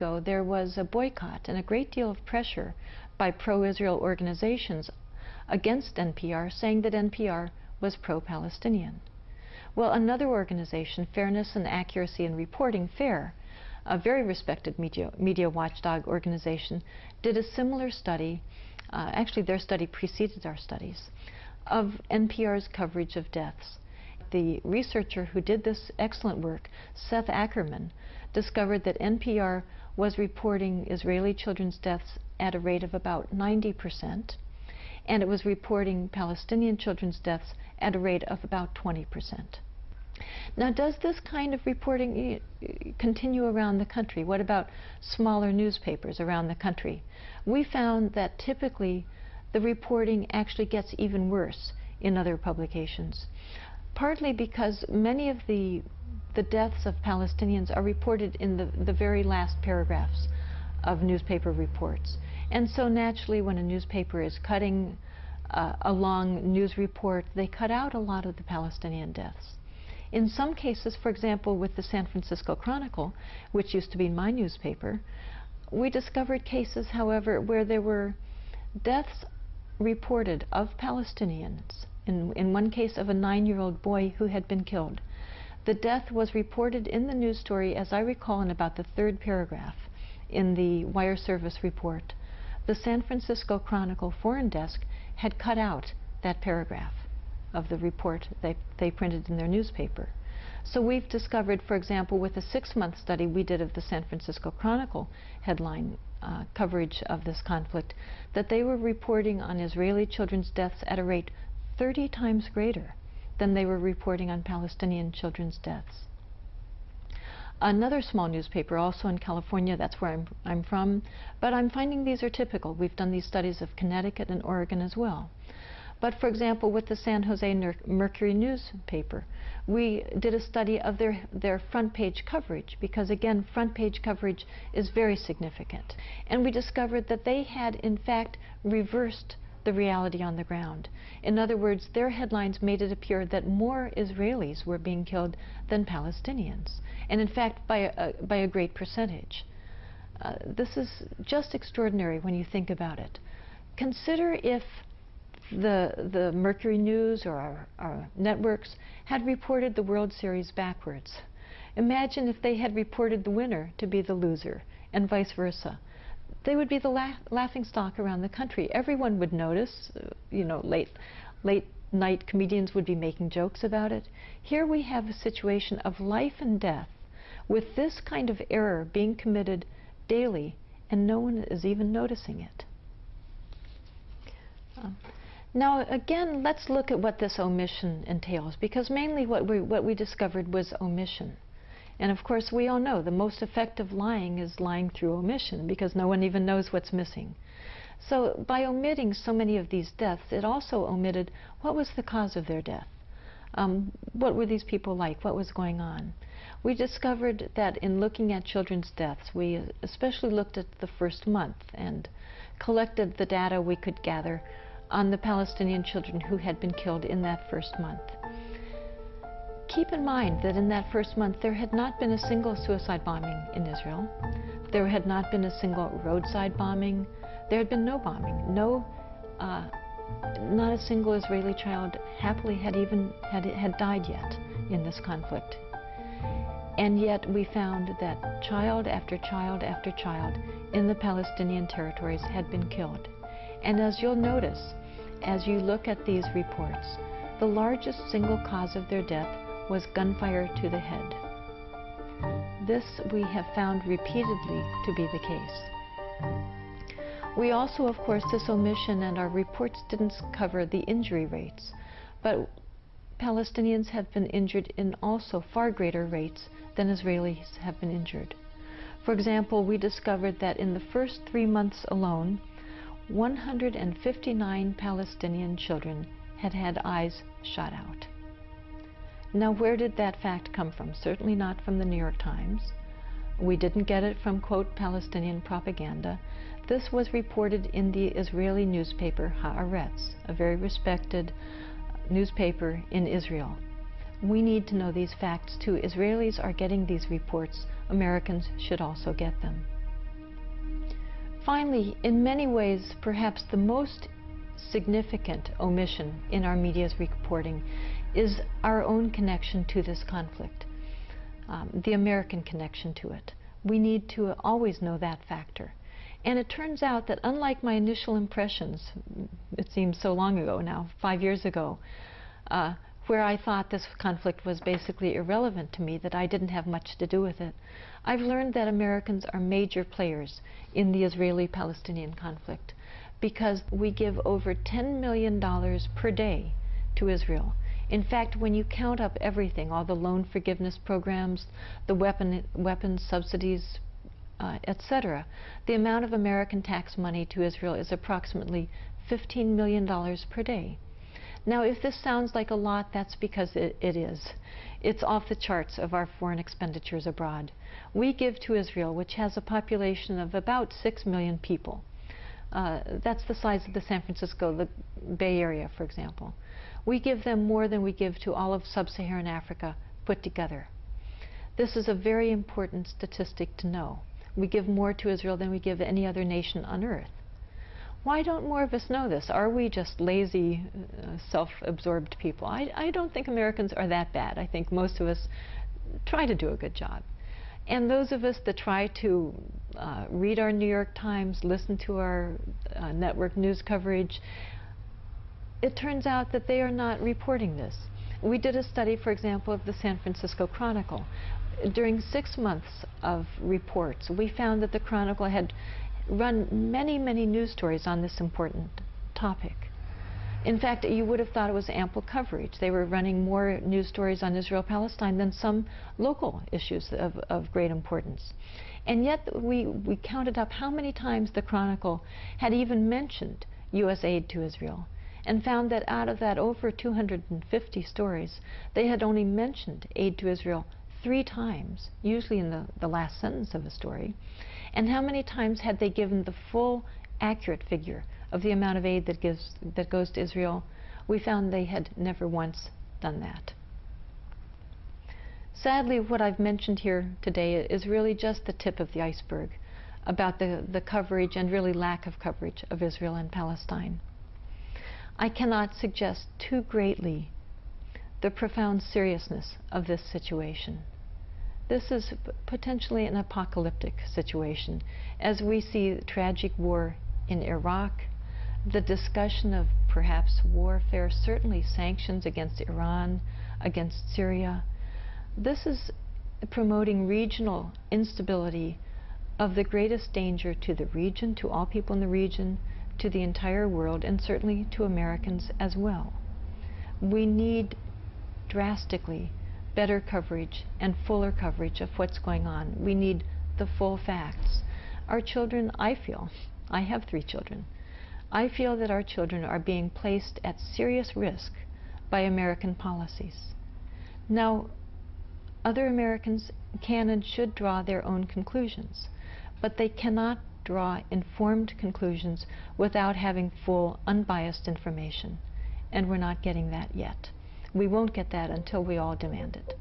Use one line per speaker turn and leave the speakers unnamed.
ago, there was a boycott and a great deal of pressure by pro-Israel organizations against NPR, saying that NPR was pro-Palestinian. Well, another organization, Fairness and Accuracy in Reporting, FAIR, a very respected media watchdog organization, did a similar study. Actually, their study preceded our studies, of NPR's coverage of deaths. The researcher who did this excellent work, Seth Ackerman, discovered that NPR was reporting Israeli children's deaths at a rate of about 90%, and it was reporting Palestinian children's deaths at a rate of about 20%. Now, does this kind of reporting continue around the country? What about smaller newspapers around the country? We found that typically the reporting actually gets even worse in other publications, partly because many of the deaths of Palestinians are reported in the very last paragraphs of newspaper reports. And so naturally, when a newspaper is cutting a long news report, they cut out a lot of the Palestinian deaths. In some cases, for example, with the San Francisco Chronicle, which used to be my newspaper, we discovered cases, however, where there were deaths reported of Palestinians. In one case of a 9-year-old boy who had been killed. The death was reported in the news story, as I recall, in about the 3rd paragraph in the wire service report. The San Francisco Chronicle foreign desk had cut out that paragraph of the report they printed in their newspaper. So we've discovered, for example, with a 6-month study we did of the San Francisco Chronicle headline coverage of this conflict, that they were reporting on Israeli children's deaths at a rate 30 times greater than they were reporting on Palestinian children's deaths. Another small newspaper, also in California, that's where I'm from, but I'm finding these are typical. We've done these studies of Connecticut and Oregon as well. But for example, with the San Jose Mercury newspaper, we did a study of their front page coverage, because again, front page coverage is very significant. And we discovered that they had in fact reversed the reality on the ground. In other words, their headlines made it appear that more Israelis were being killed than Palestinians, and in fact by a great percentage. This is just extraordinary when you think about it. Consider if the Mercury News or our networks had reported the World Series backwards. Imagine if they had reported the winner to be the loser, and vice versa. They would be the laughing stock around the country. Everyone would notice, late night comedians would be making jokes about it. Here we have a situation of life and death with this kind of error being committed daily, and no one is even noticing it. Now again, let's look at what this omission entails, because mainly what we discovered was omission. And of course, we all know the most effective lying is lying through omission, because no one even knows what's missing. So by omitting so many of these deaths, it also omitted what was the cause of their death. What were these people like? What was going on? We discovered that in looking at children's deaths, we especially looked at the first month and collected the data we could gather on the Palestinian children who had been killed in that first month. Keep in mind that in that first month there had not been a single suicide bombing in Israel. There had not been a single roadside bombing. There had been no bombing. Not a single Israeli child happily had died yet in this conflict. And yet we found that child after child after child in the Palestinian territories had been killed. And as you'll notice, as you look at these reports, the largest single cause of their death was gunfire to the head. This we have found repeatedly to be the case. We also, of course, this omission and our reports didn't cover the injury rates, but Palestinians have been injured in also far greater rates than Israelis have been injured. For example, we discovered that in the first 3 months alone, 159 Palestinian children had had eyes shot out. Now, where did that fact come from? Certainly not from the New York Times. We didn't get it from, quote, Palestinian propaganda. This was reported in the Israeli newspaper Haaretz, a very respected newspaper in Israel. We need to know these facts too. Israelis are getting these reports. Americans should also get them. Finally, in many ways, perhaps the most significant omission in our media's reporting is our own connection to this conflict, the American connection to it. We need to always know that factor. And it turns out that unlike my initial impressions, it seems so long ago now, 5 years ago, where I thought this conflict was basically irrelevant to me, that I didn't have much to do with it, I've learned that Americans are major players in the Israeli-Palestinian conflict because we give over $10 million per day to Israel. In fact, when you count up everything, all the loan forgiveness programs, the weapons subsidies, etc., the amount of American tax money to Israel is approximately $15 million per day. Now, if this sounds like a lot, that's because it is. It's off the charts of our foreign expenditures abroad. We give to Israel, which has a population of about 6 million people. That's the size of the San Francisco, the Bay Area, for example. We give them more than we give to all of sub-Saharan Africa put together. This is a very important statistic to know. We give more to Israel than we give any other nation on earth. Why don't more of us know this? Are we just lazy, self-absorbed people? I don't think Americans are that bad. I think most of us try to do a good job. And those of us that try to read our New York Times, listen to our network news coverage, it turns out that they are not reporting this. We did a study, for example, of the San Francisco Chronicle. During 6 months of reports, we found that the Chronicle had run many, many news stories on this important topic. In fact, you would have thought it was ample coverage. They were running more news stories on Israel-Palestine than some local issues of great importance. And yet we counted up how many times the Chronicle had even mentioned U.S. aid to Israel, and found that out of that over 250 stories, they had only mentioned aid to Israel 3 times, usually in the last sentence of a story. And how many times had they given the full, accurate figure of the amount of aid that goes to Israel? We found they had never once done that. Sadly, what I've mentioned here today is really just the tip of the iceberg about the coverage and really lack of coverage of Israel and Palestine. I cannot suggest too greatly the profound seriousness of this situation. This is potentially an apocalyptic situation, as we see tragic war in Iraq, the discussion of perhaps warfare, certainly sanctions against Iran, against Syria. This is promoting regional instability of the greatest danger to the region, to all people in the region, to the entire world, and certainly to Americans as well. We need drastically better coverage and fuller coverage of what's going on. We need the full facts. Our children, I feel, I have 3 children, I feel that our children are being placed at serious risk by American policies. Now, other Americans can and should draw their own conclusions, but they cannot draw informed conclusions without having full, unbiased information. And we're not getting that yet. We won't get that until we all demand it.